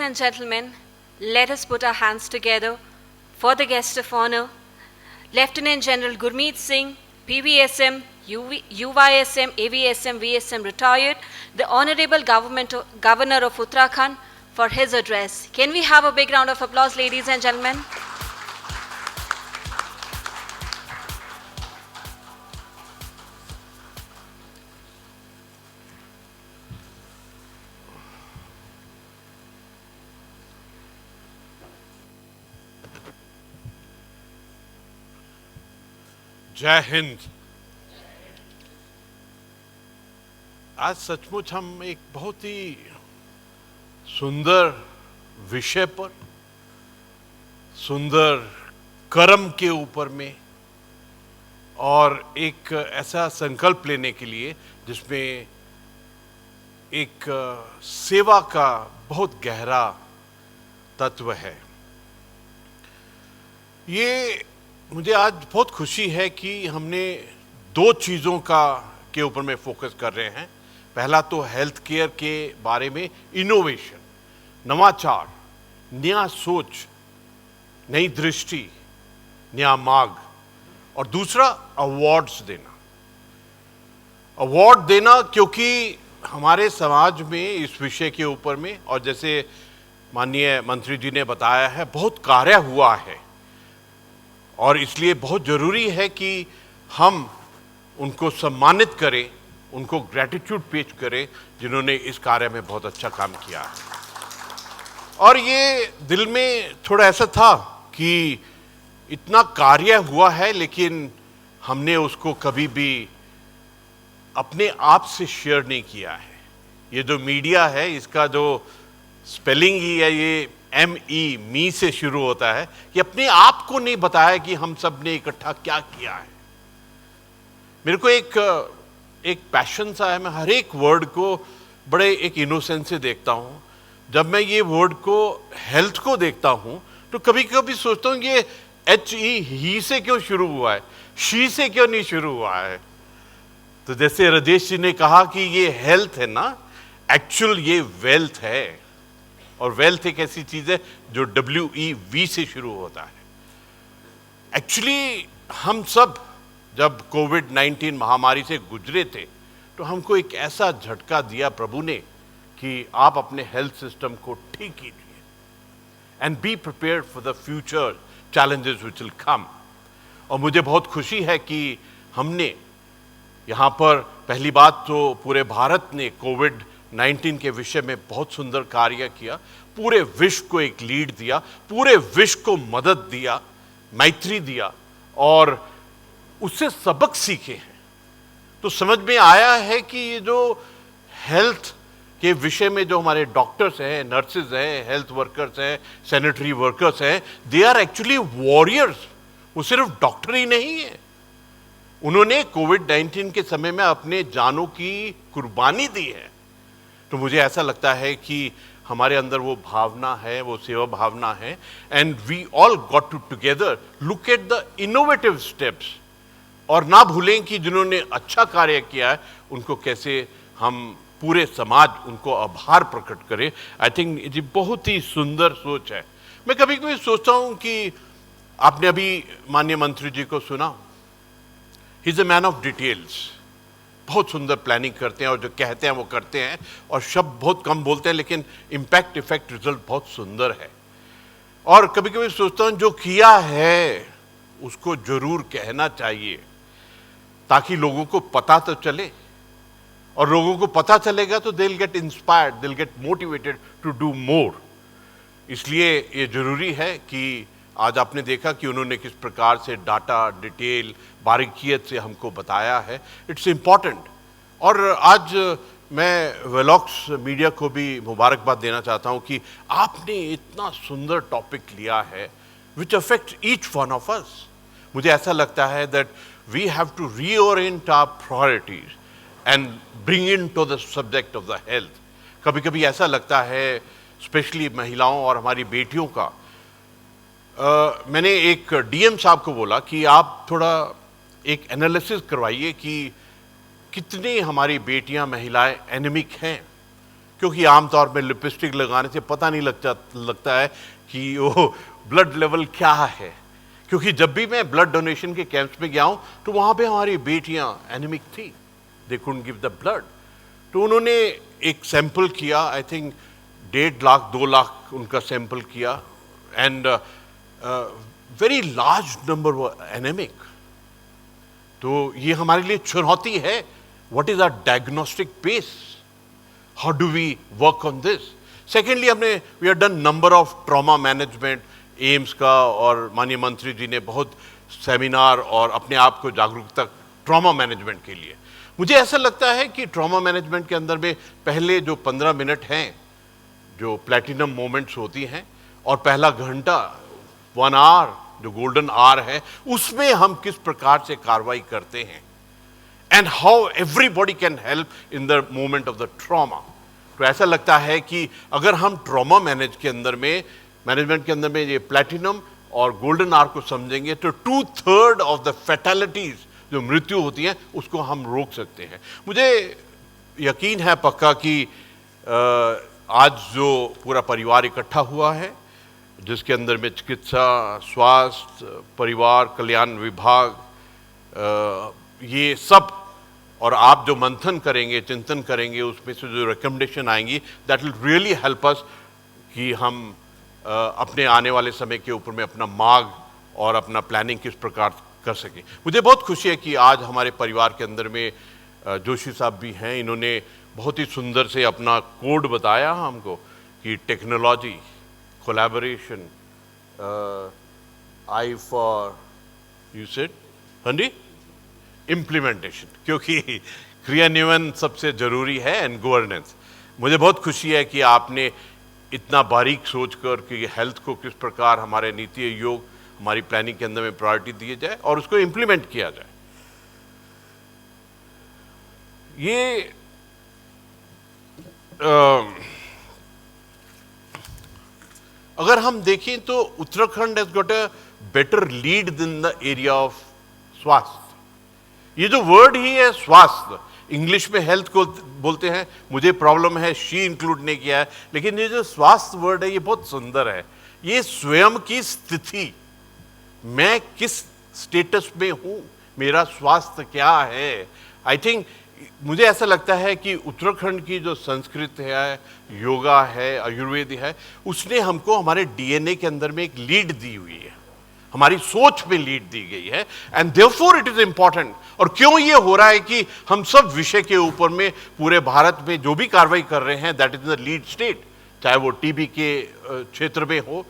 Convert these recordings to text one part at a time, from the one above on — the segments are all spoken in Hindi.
and gentlemen, let us put our hands together for the guest of honor, Lieutenant General Gurmeet Singh, PVSM, UYSM, AVSM, VSM retired, the Honorable Governor of Uttarakhand, for his address. Can we have a big round of applause, ladies and gentlemen? जय हिंद। आज सचमुच हम एक बहुत ही सुंदर विषय पर, सुंदर कर्म के ऊपर में और एक ऐसा संकल्प लेने के लिए जिसमें एक सेवा का बहुत गहरा तत्व है। ये मुझे आज बहुत खुशी है कि हमने दो चीज़ों के ऊपर में फोकस कर रहे हैं। पहला तो हेल्थ केयर के बारे में इनोवेशन, नवाचार, नया सोच, नई दृष्टि, नया मार्ग, और दूसरा अवार्ड्स देना। अवार्ड देना क्योंकि हमारे समाज में इस विषय के ऊपर में, और जैसे माननीय मंत्री जी ने बताया है, बहुत कार्य हुआ है और इसलिए बहुत ज़रूरी है कि हम उनको सम्मानित करें, उनको ग्रैटिट्यूड पेश करें जिन्होंने इस कार्य में बहुत अच्छा काम किया है। और ये दिल में थोड़ा ऐसा था कि इतना कार्य हुआ है लेकिन हमने उसको कभी भी अपने आप से शेयर नहीं किया है। ये जो मीडिया है इसका जो स्पेलिंग ही है, ये मी से शुरू होता है, कि अपने आप को नहीं बताया कि हम सब ने इकट्ठा क्या किया है। मेरे को एक पैशन सा है, मैं हर एक वर्ड को बड़े एक इनोसेंस से देखता हूं। जब मैं ये वर्ड को हेल्थ को देखता हूं तो कभी कभी सोचता हूं ये ही से क्यों शुरू हुआ है, शी से क्यों नहीं शुरू हुआ है। तो जैसे राजेश जी ने कहा कि ये हेल्थ है ना, एक्चुअल ये वेल्थ है, और वेल्थ एक ऐसी चीज है जो WEV से शुरू होता है। एक्चुअली हम सब जब कोविड-19 महामारी से गुजरे थे तो हमको एक ऐसा झटका दिया प्रभु ने कि आप अपने हेल्थ सिस्टम को ठीक कीजिए and be prepared for the future challenges which will come. और मुझे बहुत खुशी है कि हमने यहाँ पर पहली बात तो पूरे भारत ने कोविड-19 के विषय में बहुत सुंदर कार्य किया, पूरे विश्व को एक लीड दिया, पूरे विश्व को मदद दिया, मैत्री दिया और उससे सबक सीखे हैं। तो समझ में आया है कि ये जो हेल्थ के विषय में जो हमारे डॉक्टर्स हैं, नर्सेज हैं, हेल्थ वर्कर्स हैं, सैनिटरी वर्कर्स हैं, दे आर एक्चुअली वॉरियर्स। वो सिर्फ डॉक्टर ही नहीं है, उन्होंने कोविड-19 के समय में अपने जानों की कुर्बानी दी है। तो मुझे ऐसा लगता है कि हमारे अंदर वो भावना है, वो सेवा भावना है, and we all got to together look at the innovative steps, और ना भूलें कि जिन्होंने अच्छा कार्य किया है उनको कैसे हम पूरे समाज उनको आभार प्रकट करें। आई थिंक ये बहुत ही सुंदर सोच है। मैं कभी कभी सोचता हूं कि आपने अभी माननीय मंत्री जी को सुना, he is a man of details, बहुत सुंदर प्लानिंग करते हैं और जो कहते हैं वो करते हैं, और शब्द बहुत कम बोलते हैं लेकिन इम्पैक्ट इफेक्ट रिजल्ट बहुत सुंदर है। और कभी कभी सोचता हूं जो किया है उसको जरूर कहना चाहिए ताकि लोगों को पता तो चले, और लोगों को पता चलेगा तो they will get inspired, they will get motivated to do more. इसलिए ये जरूरी है कि आज आपने देखा कि उन्होंने किस प्रकार से डाटा डिटेल बारीकियत से हमको बताया है। It's important. और आज मैं वेलॉक्स मीडिया को भी मुबारकबाद देना चाहता हूं कि आपने इतना सुंदर टॉपिक लिया है which affect each one of us. मुझे ऐसा लगता है that we have to reorient our priorities and bring into the subject of the health. कभी कभी ऐसा लगता है स्पेशली महिलाओं और हमारी बेटियों का, मैंने एक डीएम साहब को बोला कि आप थोड़ा एक एनालिसिस करवाइए कि कितनी हमारी बेटियां महिलाएं एनीमिक हैं, क्योंकि आमतौर पे लिपस्टिक लगाने से पता नहीं लगता है कि वो ब्लड लेवल क्या है। क्योंकि जब भी मैं ब्लड डोनेशन के कैंप्स में गया हूं तो वहां पे हमारी बेटियां एनीमिक थी, they couldn't give the blood. तो उन्होंने एक सैंपल किया, आई थिंक 1.5 लाख 2 लाख उनका सैंपल किया, and very large number were anaemic. तो ये हमारे लिए चुनौती है। What is our diagnostic base, how do we work on this. Secondly, we have done number of trauma management, AIIMS का, और माननीय मंत्री जी ने बहुत सेमिनार और अपने आप को जागरूकता ट्रॉमा मैनेजमेंट के लिए। मुझे ऐसा लगता है कि ट्रॉमा मैनेजमेंट के अंदर में पहले जो 15 मिनट हैं जो प्लैटिनम मोमेंट्स होती हैं, और पहला घंटा 1 आवर जो गोल्डन आवर है, उसमें हम किस प्रकार से कार्रवाई करते हैं, and how everybody can help in the moment of the trauma. तो ऐसा लगता है कि अगर हम ट्रॉमा मैनेजमेंट के अंदर में ये प्लैटिनम और गोल्डन आवर को समझेंगे तो 2/3 ऑफ द फैटेलिटीज जो मृत्यु होती है उसको हम रोक सकते हैं। मुझे यकीन है पक्का कि आज जो पूरा परिवार इकट्ठा हुआ है, जिसके अंदर में चिकित्सा, स्वास्थ्य, परिवार कल्याण विभाग, ये सब, और आप जो मंथन करेंगे, चिंतन करेंगे, उसमें से जो रिकमेंडेशन आएंगी, that will really help us कि हम अपने आने वाले समय के ऊपर में अपना मार्ग और अपना प्लानिंग किस प्रकार कर सकें। मुझे बहुत खुशी है कि आज हमारे परिवार के अंदर में जोशी साहब भी हैं। इन्होंने बहुत ही सुंदर से अपना कोड बताया हमको कि technology, collaboration, I for you said, हाँ जी, इम्प्लीमेंटेशन, क्योंकि क्रियान्वयन सबसे जरूरी है, एंड गवर्नेंस। मुझे बहुत खुशी है कि आपने इतना बारीक सोचकर कि हेल्थ को किस प्रकार हमारे नीति आयोग, हमारी प्लानिंग के अंदर में प्रायोरिटी दिए जाए और उसको इम्प्लीमेंट किया जाए। ये अगर हम देखें तो Uttarakhand has got a better lead in the area of स्वास्थ्य। ये जो वर्ड ही है स्वास्थ्य, इंग्लिश में हेल्थ को बोलते हैं, मुझे प्रॉब्लम है शी इंक्लूड नहीं किया है, लेकिन ये जो स्वास्थ्य वर्ड है ये बहुत सुंदर है। ये स्वयं की स्थिति, मैं किस स्टेटस में हूं, मेरा स्वास्थ्य क्या है। आई थिंक, मुझे ऐसा लगता है कि उत्तराखंड की जो संस्कृत है, योगा है, आयुर्वेद है, उसने हमको हमारे डीएनए के अंदर में एक लीड दी हुई है, हमारी सोच में लीड दी गई है, and therefore it is important. और क्यों ये हो रहा है कि हम सब विषय के ऊपर में पूरे भारत में जो भी कार्रवाई कर रहे हैं, that is the lead state, चाहे वो टीबी के क्षेत्र में हो।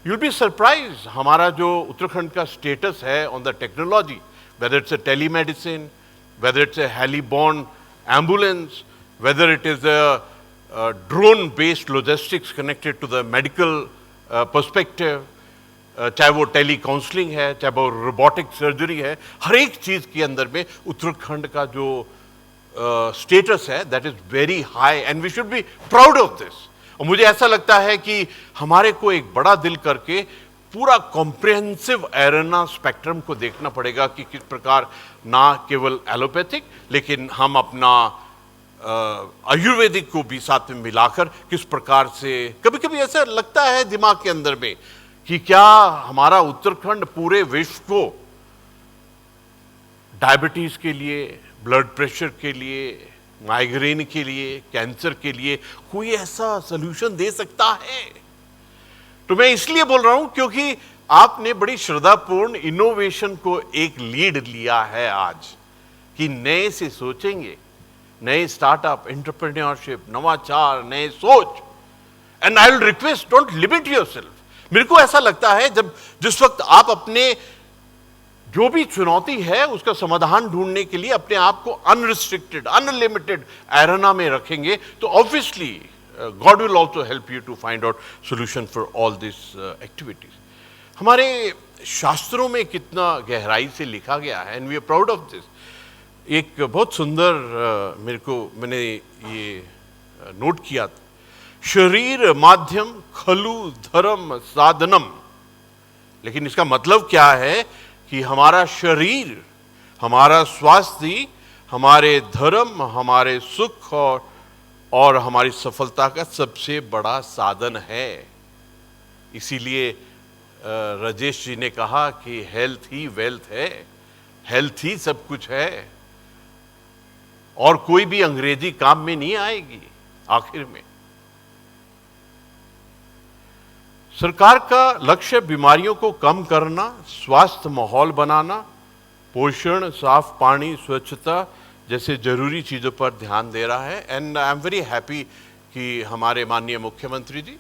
यूल बी सरप्राइज, हमारा जो उत्तराखंड का स्टेटस है on the technology, whether it's a telemedicine, whether it's a heli-borne ambulance, whether it is a drone-based logistics connected to the medical perspective, चाहे वो टेली काउंसलिंग है, चाहे वो रोबोटिक सर्जरी है, हर एक चीज के अंदर में उत्तराखंड का जो स्टेटस है that is very high, and we should be proud of this. और मुझे ऐसा लगता है कि हमारे को एक बड़ा दिल करके पूरा कॉम्प्रिहेंसिव एरेना स्पेक्ट्रम को देखना पड़ेगा कि किस प्रकार ना केवल एलोपैथिक, लेकिन हम अपना आयुर्वेदिक को भी साथ में मिलाकर किस प्रकार से, कभी कभी ऐसा लगता है दिमाग के अंदर में कि क्या हमारा उत्तराखंड पूरे विश्व को डायबिटीज के लिए, ब्लड प्रेशर के लिए, माइग्रेन के लिए, कैंसर के लिए कोई ऐसा सॉल्यूशन दे सकता है। तो मैं इसलिए बोल रहा हूं क्योंकि आपने बड़ी श्रद्धापूर्ण इनोवेशन को एक लीड लिया है आज, कि नए से सोचेंगे, नए स्टार्टअप, एंटरप्रेन्योरशिप, नवाचार, नए सोच। And I will request, don't limit yourself. मेरे को ऐसा लगता है जिस वक्त आप अपने जो भी चुनौती है उसका समाधान ढूंढने के लिए अपने आप को अनरिस्ट्रिक्टेड, अनलिमिटेड एरेना में रखेंगे, तो obviously God will also help you to find out solution for all these activities. हमारे शास्त्रों में कितना गहराई से लिखा गया है, and we are proud of this. एक बहुत सुंदर मैंने ये नोट किया, शरीर माध्यम खलु धर्म साधनम। लेकिन इसका मतलब क्या है कि हमारा शरीर, हमारा स्वास्थ्य, हमारे धर्म, हमारे सुख और हमारी सफलता का सबसे बड़ा साधन है। इसीलिए राजेश जी ने कहा कि हेल्थ ही वेल्थ है, हेल्थ ही सब कुछ है, और कोई भी अंग्रेजी काम में नहीं आएगी। आखिर में सरकार का लक्ष्य बीमारियों को कम करना, स्वास्थ्य माहौल बनाना, पोषण, साफ पानी, स्वच्छता जैसे जरूरी चीजों पर ध्यान दे रहा है। And I am very happy कि हमारे माननीय मुख्यमंत्री जी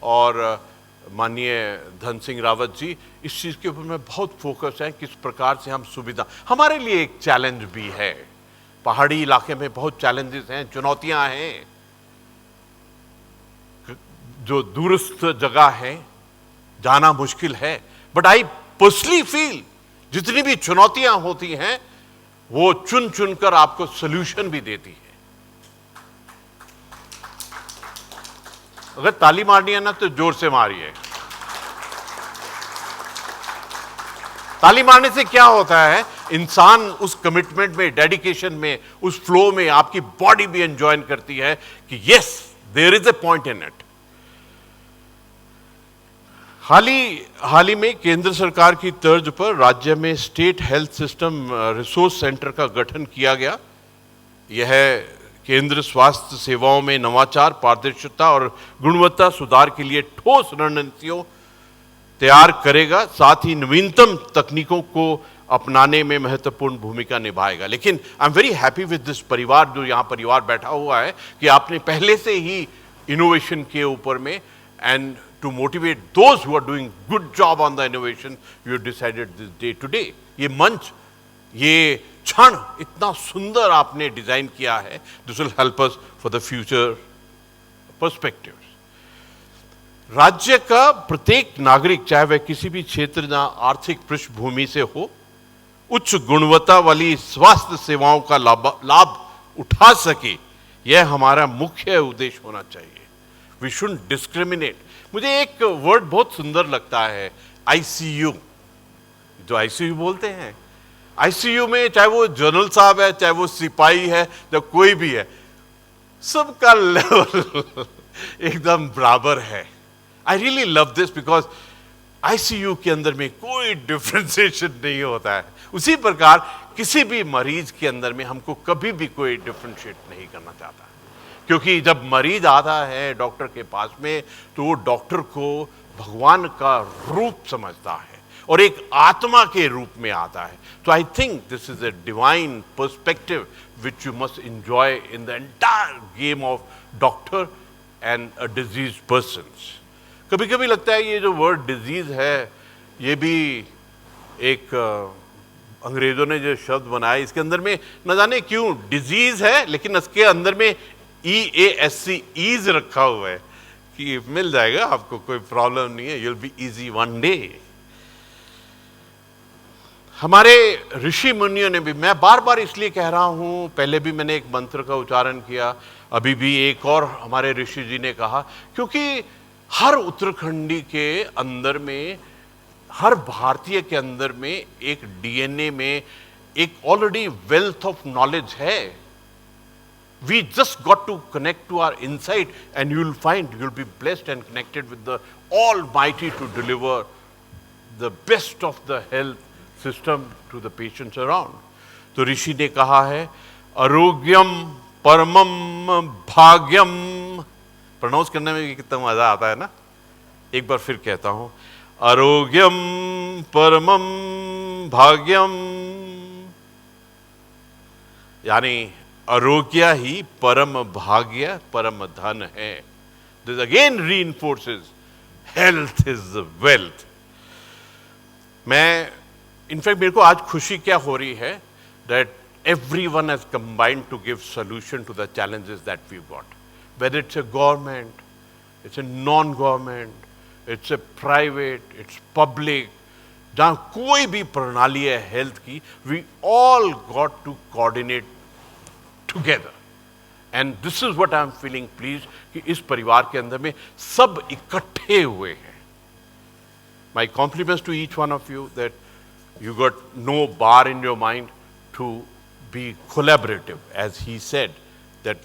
और माननीय धन सिंह रावत जी इस चीज के ऊपर में बहुत फोकस है, किस प्रकार से हम सुविधा, हमारे लिए एक चैलेंज भी है, पहाड़ी इलाके में बहुत चैलेंजेस हैं, चुनौतियां हैं, जो दूरस्थ जगह है जाना मुश्किल है, बट आई पर्सनली फील जितनी भी चुनौतियां होती हैं वो चुन चुनकर आपको सोल्यूशन भी देती है। अगर ताली मारनी है ना तो जोर से मारिए। ताली मारने से क्या होता है, इंसान उस कमिटमेंट में, डेडिकेशन में, उस फ्लो में आपकी बॉडी भी एंजॉय करती है कि yes there is a point in it. हाल ही में केंद्र सरकार की तर्ज पर राज्य में state health system resource centre का गठन किया गया। यह केंद्र स्वास्थ्य सेवाओं में नवाचार, पारदर्शिता और गुणवत्ता सुधार के लिए ठोस रणनीतियों तैयार करेगा, साथ ही नवीनतम तकनीकों को अपनाने में महत्वपूर्ण भूमिका निभाएगा। लेकिन I am very happy with this परिवार, जो यहाँ परिवार बैठा हुआ है, कि आपने पहले से ही इनोवेशन के ऊपर में, and to motivate those who are doing good job on the innovation, you decided this day today. ये मंच, ये क्षण इतना सुंदर आपने डिजाइन किया है, this will help us for the future perspectives. राज्य का प्रत्येक नागरिक, चाहे वह किसी भी क्षेत्र या आर्थिक पृष्ठभूमि से हो, उच्च गुणवत्ता वाली स्वास्थ्य सेवाओं का लाभ उठा सके, यह हमारा मुख्य उद्देश्य होना चाहिए। We shouldn't discriminate. मुझे एक वर्ड बहुत सुंदर लगता है, आईसीयू, जो आईसीयू बोलते हैं। आईसीयू में चाहे वो जनरल साहब है, चाहे वो सिपाही है, चाहे कोई भी है, सबका लेवल एकदम बराबर है। I really love this because ICU के अंदर में कोई डिफरेंशिएशन नहीं होता है। उसी प्रकार किसी भी मरीज के अंदर में हमको कभी भी कोई डिफरेंशिएट नहीं करना चाहता, क्योंकि जब मरीज आता है डॉक्टर के पास में तो वो डॉक्टर को भगवान का रूप समझता है और एक आत्मा के रूप में आता है। तो आई think this is a divine perspective which you must enjoy in the entire game of doctor and a disease person. कभी कभी लगता है ये जो वर्ड डिजीज है, ये भी एक अंग्रेजों ने जो शब्द बनाया, इसके अंदर में न जाने क्यों डिजीज है, लेकिन इसके अंदर में EASC ईज रखा हुआ है कि मिल जाएगा आपको, कोई प्रॉब्लम नहीं है, you'll be easy one day. हमारे ऋषि मुनियों ने भी, मैं बार बार इसलिए कह रहा हूं, पहले भी मैंने एक मंत्र का उच्चारण किया, अभी भी एक और हमारे ऋषि जी ने कहा, क्योंकि हर उत्तराखंडी के अंदर में, हर भारतीय के अंदर में एक DNA में एक ऑलरेडी वेल्थ ऑफ नॉलेज है। We just got to connect to our inside, and you'll find you'll be blessed and connected with the Almighty to deliver the best of the health system to the patients around. तो ऋषि ने कहा है, आरोग्यम परमम भाग्यम। प्रोनाउंस करने में भी कितना मजा आता है ना। एक बार फिर कहता हूं, आरोग्यम परमम भाग्यम, यानी आरोग्य ही परम भाग्य, परम धन है। This again reinforces health is wealth. मैं इनफैक्ट, मेरे को आज खुशी क्या हो रही है, that everyone has combined to give solution to the challenges that we've got, whether it's a government, it's a non-government, it's a private, it's public, जहां कोई भी प्रणाली है हेल्थ की, we all got to coordinate together, and this is what I'm feeling pleased कि इस परिवार के अंदर में सब इकट्ठे हुए हैं। My compliments to each one of you that you got no bar in your mind to be collaborative, as he said that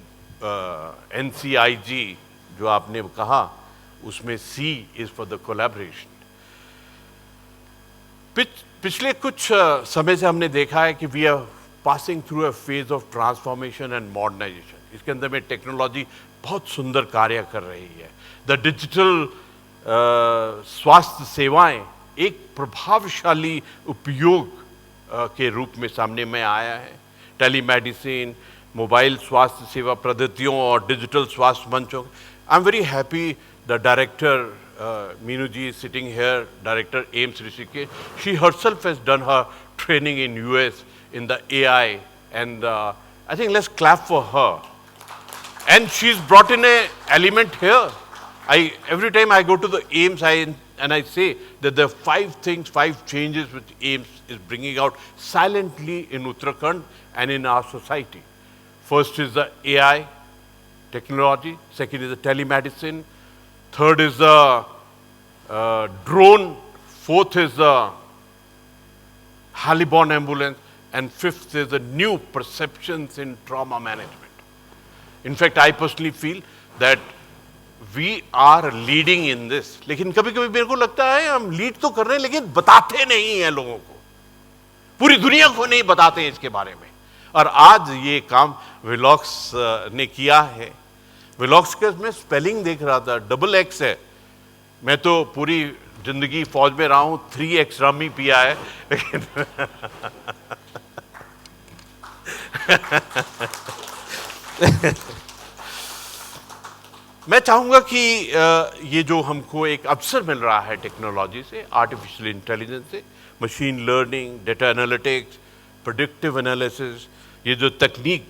NCIG जो आपने कहा, उसमें C is for the collaboration. पिछले कुछ समय से हमने देखा है कि we are passing through a phase of transformation and modernisation. इसके अंदर में टेक्नोलॉजी बहुत सुंदर कार्य कर रही है। द डिजिटल स्वास्थ्य सेवाएं एक प्रभावशाली उपयोग के रूप में सामने में आया है। टेलीमेडिसिन, मोबाइल स्वास्थ्य सेवा पद्धतियों और डिजिटल स्वास्थ्य मंचों। I am very happy the director Meenu ji is sitting here, Director AIIMS Rishikesh. She herself has done her training in US in the AI, and I think let's clap for her. And she's brought in a element here. Every time I go to the AIIMS and I say that there are 5 things, 5 changes which AIIMS is bringing out silently in Uttarakhand and in our society. First is the AI technology. Second is the telemedicine. Third is the drone. Fourth is the heli-borne ambulance. And fifth is the new perceptions in trauma management. In fact, I personally feel that we are leading in this. लेकिन कभी-कभी मेरे को लगता है हम लीड तो कर रहे हैं लेकिन बताते नहीं हैं लोगों को, पूरी दुनिया को नहीं बताते हैं इसके बारे में। और आज ये काम वेलॉक्स ने किया है। वेलॉक्स के मैं स्पेलिंग देख रहा था, XX है। मैं तो पूरी जिंदगी फौज में रहा हूं, 3X रम ही पिया है, लेकिन मैं चाहूंगा कि ये जो हमको एक अवसर मिल रहा है टेक्नोलॉजी से, आर्टिफिशियल इंटेलिजेंस से, machine learning, data analytics, predictive analysis, ये जो तकनीक,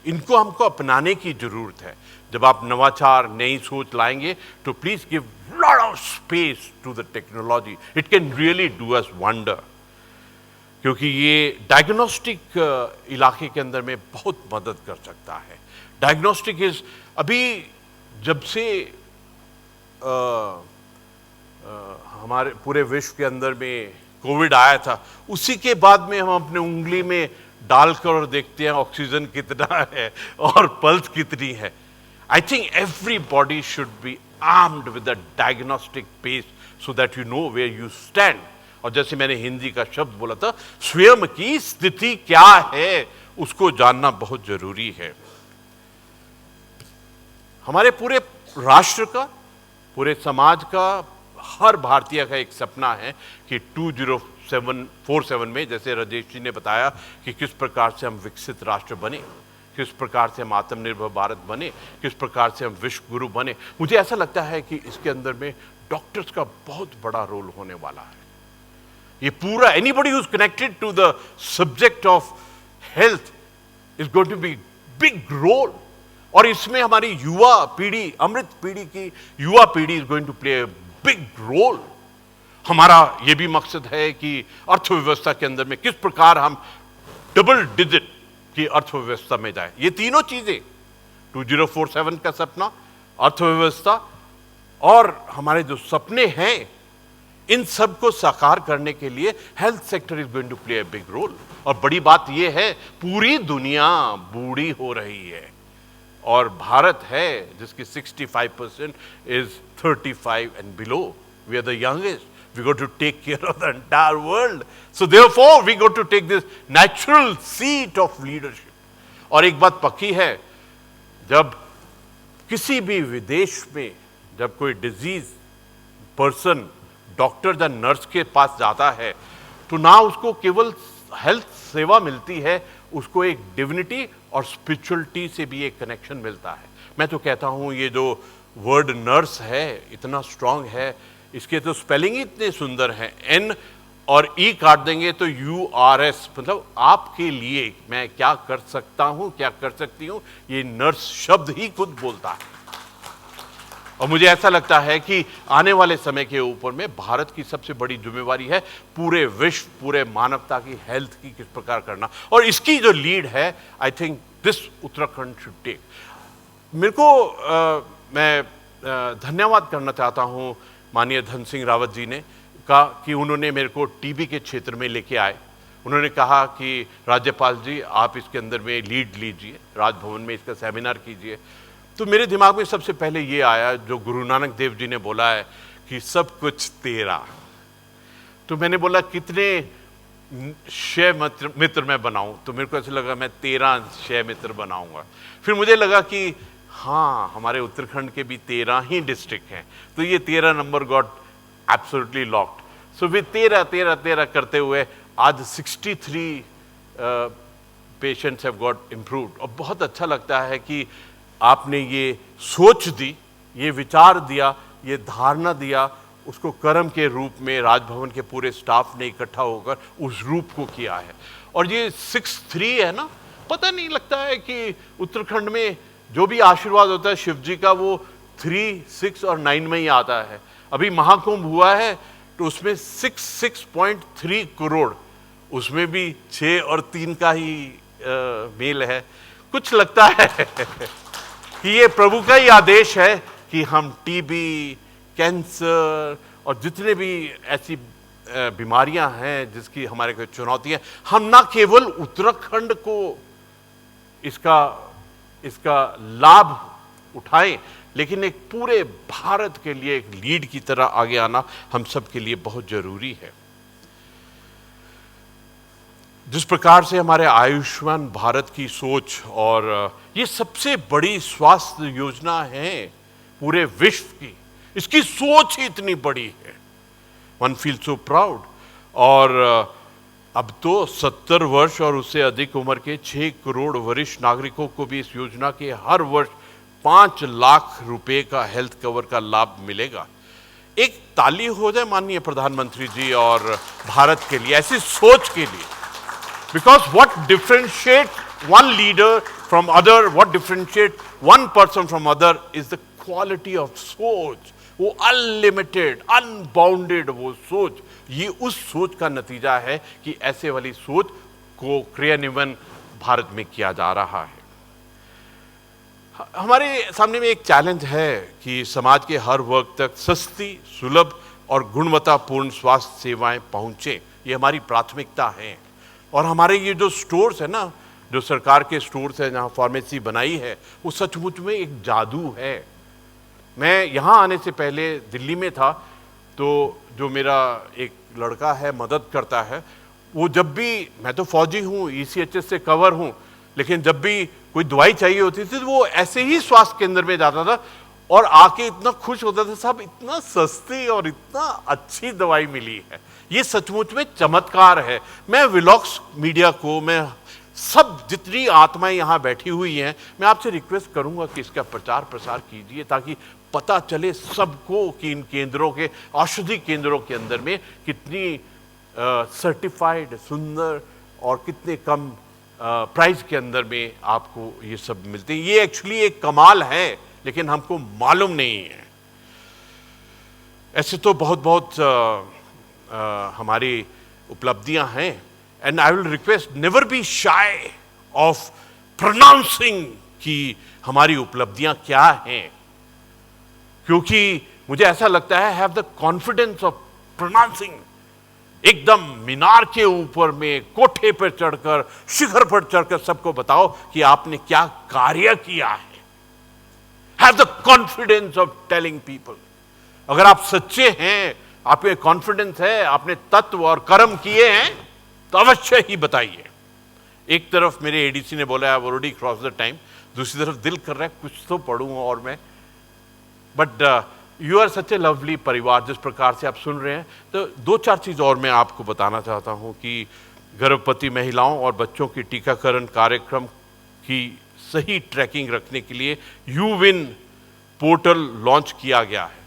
इनको हमको अपनाने की जरूरत है। जब आप नवाचार, नई सोच लाएंगे तो please give lot of space to the technology. It can really do us wonder, क्योंकि ये डायग्नोस्टिक इलाके के अंदर में बहुत मदद कर सकता है। डायग्नोस्टिक इज अभी जब से हमारे पूरे विश्व के अंदर में कोविड आया था, उसी के बाद में हम अपने उंगली में डालकर और देखते हैं ऑक्सीजन कितना है और पल्स कितनी है। I think everybody should be armed with a diagnostic base so that you know where you stand. और जैसे मैंने हिंदी का शब्द बोला था, स्वयं की स्थिति क्या है उसको जानना बहुत जरूरी है। हमारे पूरे राष्ट्र का, पूरे समाज का, हर भारतीय का एक सपना है कि 2047 में, जैसे राजेश जी ने बताया कि किस प्रकार से हम विकसित राष्ट्र बने, किस प्रकार से हम आत्मनिर्भर भारत बने, किस प्रकार से हम विश्व गुरु बने। मुझे ऐसा लगता है कि इसके अंदर में डॉक्टर्स का बहुत बड़ा रोल होने वाला है। ये पूरा anybody who is connected to the subject of health is going to be big role. और इसमें हमारी युवा पीढ़ी, अमृत पीढ़ी की युवा पीढ़ी is going to play a big role. हमारा यह भी मकसद है कि अर्थव्यवस्था के अंदर में किस प्रकार हम डबल डिजिट की अर्थव्यवस्था में जाए। ये तीनों चीजें, 2047 का सपना, अर्थव्यवस्था और हमारे जो सपने हैं, इन सब को साकार करने के लिए health sector is going to play a big role. और बड़ी बात यह है, पूरी दुनिया बूढ़ी हो रही है और भारत है जिसकी 65% is 35 and below. We are the youngest, we got to take care of the entire world. So therefore we got to take this natural seat of leadership. और एक बात पक्की है, जब किसी भी विदेश में जब कोई डिजीज पर्सन डॉक्टर या नर्स के पास जाता है तो ना उसको केवल हेल्थ सेवा मिलती है, उसको एक डिविनिटी और स्पिरिचुअलिटी से भी एक कनेक्शन मिलता है। मैं तो कहता हूं ये जो वर्ड नर्स है इतना स्ट्रांग है, इसके तो स्पेलिंग ही इतने सुंदर हैं, N और E काट देंगे तो URS, मतलब आपके लिए मैं क्या कर सकता हूं, क्या कर सकती हूं, ये नर्स शब्द ही खुद बोलता है। और मुझे ऐसा लगता है कि आने वाले समय के ऊपर में भारत की सबसे बड़ी जिम्मेवारी है पूरे विश्व, पूरे मानवता की हेल्थ की किस प्रकार करना, और इसकी जो लीड है I think this Uttarakhand should take. मेरे को मैं धन्यवाद करना चाहता हूं माननीय धन सिंह रावत जी ने, कि उन्होंने मेरे को टीबी के क्षेत्र में लेके आए उन्होंने कहा कि राज्यपाल जी आप इसके अंदर में लीड लीजिए, राजभवन में इसका सेमिनार कीजिए। तो मेरे दिमाग में सबसे पहले ये आया जो गुरु नानक देव जी ने बोला है कि सब कुछ तेरा। तो मैंने बोला कितने शय मित्र मैं बनाऊं, तो मेरे को ऐसा लगा मैं 13 शय मित्र बनाऊंगा। फिर मुझे लगा कि हाँ हमारे उत्तराखंड के भी 13 ही डिस्ट्रिक्ट हैं, तो ये 13 नंबर गॉट एब्सोल्युटली लॉक्ड। सो वे 13 करते हुए आज 63 पेशेंट्स हैव गॉट इम्प्रूव्ड। और बहुत अच्छा लगता है कि आपने ये सोच दी, ये विचार दिया, ये धारणा दिया, उसको कर्म के रूप में राजभवन के पूरे स्टाफ ने इकट्ठा होकर उस रूप को किया है। और ये 63 है ना, पता नहीं लगता है कि उत्तराखंड में जो भी आशीर्वाद होता है शिव जी का वो 3, 6 और 9 में ही आता है। अभी महाकुंभ हुआ है तो उसमें 6.3 करोड़, उसमें भी 6 और 3 का ही मेल है। कुछ लगता है कि ये प्रभु का ही आदेश है कि हम टीबी, कैंसर और जितने भी ऐसी बीमारियां हैं जिसकी हमारे को चुनौतियां, हम ना केवल उत्तराखंड को इसका लाभ उठाएं, लेकिन एक पूरे भारत के लिए एक लीड की तरह आगे आना हम सब के लिए बहुत जरूरी है। जिस प्रकार से हमारे आयुष्मान भारत की सोच, और ये सबसे बड़ी स्वास्थ्य योजना है पूरे विश्व की, इसकी सोच ही इतनी बड़ी है, वन फील सो प्राउड। और अब तो 70 वर्ष और उससे अधिक उम्र के 6 करोड़ वरिष्ठ नागरिकों को भी इस योजना के हर वर्ष 5 लाख रुपए का हेल्थ कवर का लाभ मिलेगा। एक ताली हो जाए माननीय प्रधानमंत्री जी और भारत के लिए, ऐसी सोच के लिए। Because what differentiate one leader from other, what differentiate one person from other is the quality of सोच। वो अनलिमिटेड, अनबाउंडेड वो सोच, ये उस सोच का नतीजा है कि ऐसे वाली सोच को क्रियान्वयन भारत में किया जा रहा है। हमारे सामने में एक चैलेंज है कि समाज के हर वर्ग तक सस्ती, सुलभ और गुणवत्तापूर्ण स्वास्थ्य सेवाएं पहुंचे, ये हमारी प्राथमिकता है। और हमारे ये जो स्टोर्स है ना, जो सरकार के स्टोर्स है जहां फार्मेसी बनाई है, वो सचमुच में एक जादू है। मैं यहाँ आने से पहले दिल्ली में था, तो जो मेरा एक लड़का है मदद करता है, वो जब भी, मैं तो फौजी हूँ, ECHS से कवर हूँ, लेकिन जब भी कोई दवाई चाहिए होती थी तो वो ऐसे ही स्वास्थ्य केंद्र में जाता था और आके इतना खुश होता था, साहब इतना सस्ती और इतना अच्छी दवाई मिली है। ये सचमुच में चमत्कार है। मैं विलॉक्स मीडिया को, मैं सब जितनी आत्माएं यहाँ बैठी हुई हैं, मैं आपसे रिक्वेस्ट करूंगा कि इसका प्रचार प्रसार कीजिए ताकि पता चले सबको कि इन केंद्रों के, औषधि केंद्रों के अंदर में कितनी सर्टिफाइड, सुंदर और कितने कम प्राइस के अंदर में आपको ये सब मिलते हैं। ये एक्चुअली एक कमाल है, लेकिन हमको मालूम नहीं है। ऐसे तो बहुत बहुत हमारी उपलब्धियां हैं, and I will request never be shy of pronouncing कि हमारी उपलब्धियां क्या हैं, क्योंकि मुझे ऐसा लगता है have the confidence of pronouncing. एकदम मीनार के ऊपर में, कोठे पर चढ़कर, शिखर पर चढ़कर सबको बताओ कि आपने क्या कार्य किया है। Have the confidence of telling people. अगर आप सच्चे हैं, आप में कॉन्फिडेंस है, आपने तत्व और कर्म किए हैं, तो अवश्य ही बताइए। एक तरफ मेरे ADC ने बोला I already cross the time, दूसरी तरफ दिल कर रहा है कुछ तो पढ़ूं और मैं, but you are such a lovely parivar, जिस प्रकार से आप सुन रहे हैं। तो 2-4 चीज़ और मैं आपको बताना चाहता हूं कि गर्भवती महिलाओं और बच्चों की टीकाकरण कार्यक्रम की सही ट्रैकिंग रखने के लिए यूविन पोर्टल लॉन्च किया गया है।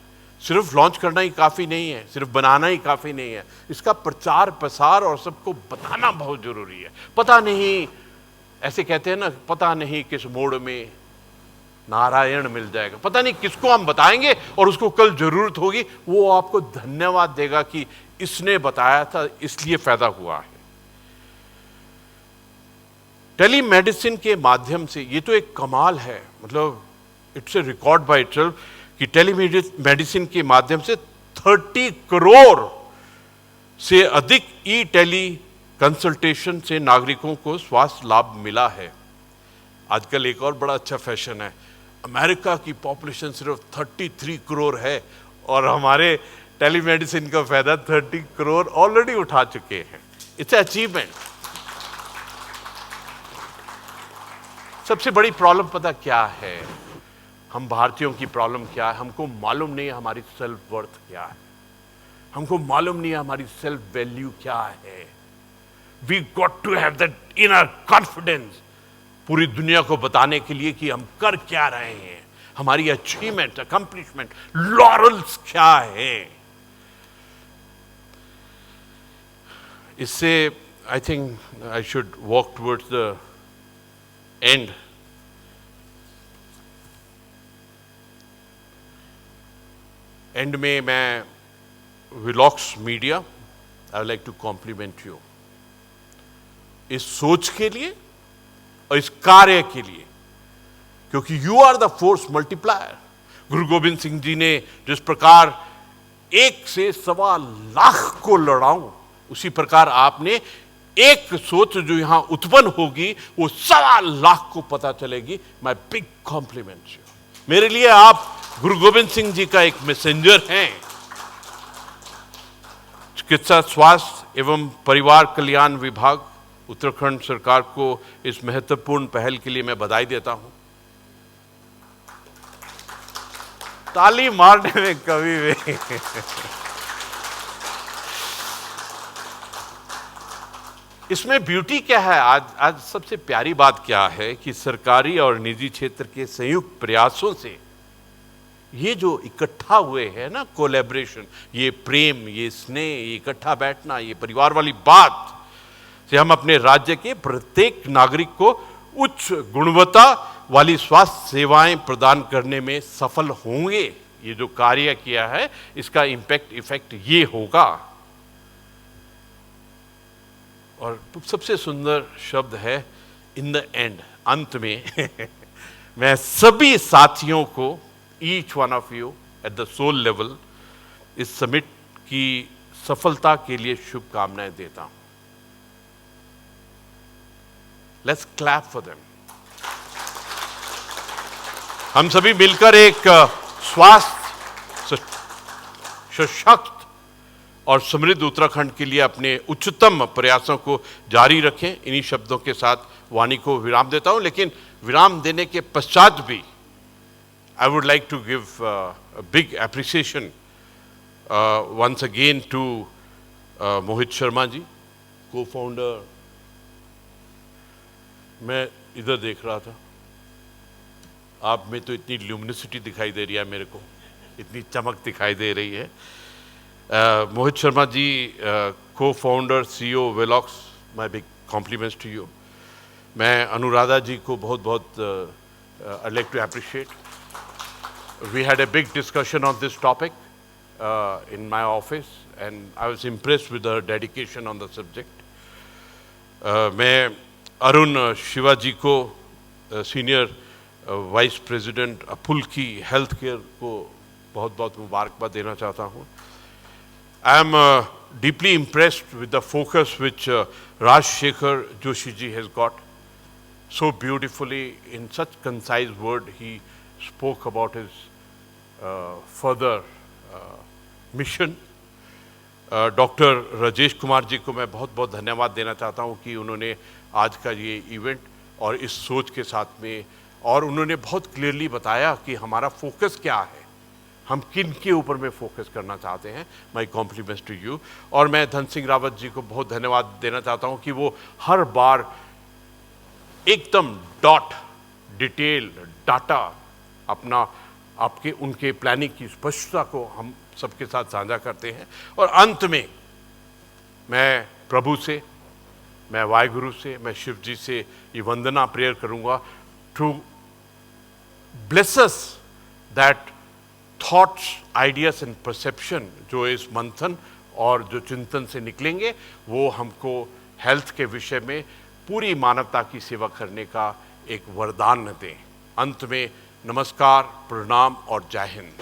सिर्फ लॉन्च करना ही काफ़ी नहीं है, सिर्फ बनाना ही काफ़ी नहीं है, इसका प्रचार प्रसार और सबको बताना बहुत ज़रूरी है। पता नहीं, ऐसे कहते हैं ना, पता नहीं किस मोड़ में नारायण मिल जाएगा, पता नहीं किसको हम बताएंगे और उसको कल जरूरत होगी, वो आपको धन्यवाद देगा कि इसने बताया था, इसलिए फायदा हुआ है। टेलीमेडिसिन के माध्यम से, ये तो एक कमाल है, मतलब it's a record by itself कि टेलीमेडिसिन के माध्यम से 30 करोड़ से अधिक टेली कंसल्टेशन से नागरिकों को स्वास्थ्य लाभ मिला है। आजकल एक और बड़ा अच्छा फैशन है, अमेरिका की पॉपुलेशन सिर्फ 33 करोड़ है और हमारे टेलीमेडिसिन का फायदा 30 करोड़ ऑलरेडी उठा चुके हैं। It's achievement. सबसे बड़ी प्रॉब्लम पता क्या है? हम भारतीयों की प्रॉब्लम क्या है? हमको मालूम नहीं है हमारी सेल्फ वर्थ क्या है, हमको मालूम नहीं है हमारी सेल्फ वैल्यू क्या है। We got to have that inner confidence पूरी दुनिया को बताने के लिए कि हम कर क्या रहे हैं, हमारी अचीवमेंट, अकम्प्लिशमेंट, लॉरल्स क्या है। इससे I think I should walk towards the end. End में मैं विलॉक्स media I would like to compliment you इस सोच के लिए और इस कार्य के लिए, क्योंकि you are the force multiplier. Guru Gobind Singh ji ने जिस प्रकार 1 से 1.25 लाख को लड़ाऊं, उसी प्रकार आपने एक सोच जो यहां उत्पन्न होगी वो 1.25 लाख को पता चलेगी। My big compliment you. मेरे लिए आप गुरु गोविंद सिंह जी का एक मैसेंजर हैं। चिकित्सा स्वास्थ्य एवं परिवार कल्याण विभाग उत्तराखंड सरकार को इस महत्वपूर्ण पहल के लिए मैं बधाई देता हूं। ताली मारने में कभी भी इसमें ब्यूटी क्या है? आज सबसे प्यारी बात क्या है कि सरकारी और निजी क्षेत्र के संयुक्त प्रयासों से ये जो इकट्ठा हुए हैं ना, कोलैबोरेशन, ये प्रेम, ये स्नेह, ये इकट्ठा बैठना, ये परिवार वाली बात से हम अपने राज्य के प्रत्येक नागरिक को उच्च गुणवत्ता वाली स्वास्थ्य सेवाएं प्रदान करने में सफल होंगे। ये जो कार्य किया है इसका इफेक्ट ये होगा। और सबसे सुंदर शब्द है इन द एंड, अंत में मैं सभी साथियों को, each one of you at the soul level, इस समिट की सफलता के लिए शुभकामनाएं देता हूं। Let's clap for them. हम सभी मिलकर एक स्वास्थ्य सशक्त और समृद्ध उत्तराखंड के लिए अपने उच्चतम प्रयासों को जारी रखें। इन्हीं शब्दों के साथ वाणी को विराम देता हूं, लेकिन विराम देने के पश्चात भी I would like to give a big appreciation once again to Mohit Sharma ji, co-founder। मैं इधर देख रहा था, आप में तो इतनी ल्यूमिनिसिटी दिखाई दे रही है, मेरे को इतनी चमक दिखाई दे रही है। Mohit Sharma ji, co-founder, CEO विलॉक्स, my big compliments to you। मैं अनुराधा जी को बहुत I'd like to appreciate। We had a big discussion on this topic in my office and I was impressed with her dedication on the subject। मैं अरुण शिवाजी को, सीनियर वाइस प्रेसिडेंट अपुल की हेल्थ केयर को बहुत मुबारकबाद देना चाहता हूँ। I am deeply impressed with the focus which Rajshekhar Joshi ji has got so beautifully in such concise word। He spoke about his further mission। Doctor Rajesh Kumar ji को मैं बहुत धन्यवाद देना चाहता हूं कि उन्होंने आज का ये इवेंट और इस सोच के साथ में, और उन्होंने बहुत क्लियरली बताया कि हमारा फोकस क्या है, हम किन के ऊपर में फोकस करना चाहते हैं। माई कॉम्प्लीमेंट्स टू यू। और मैं धन सिंह रावत जी को बहुत धन्यवाद देना चाहता हूं कि वो हर बार एकदम डॉट डिटेल डाटा अपना आपके उनके प्लानिंग की स्पष्टता को हम सबके साथ साझा करते हैं। और अंत में मैं प्रभु से, मैं वाहिगुरु से, मैं शिव जी से ये वंदना प्रेयर करूंगा to bless us that thoughts, ideas and perception जो इस मंथन और जो चिंतन से निकलेंगे वो हमको हेल्थ के विषय में पूरी मानवता की सेवा करने का एक वरदान दें। अंत में नमस्कार, प्रणाम और जय हिंद।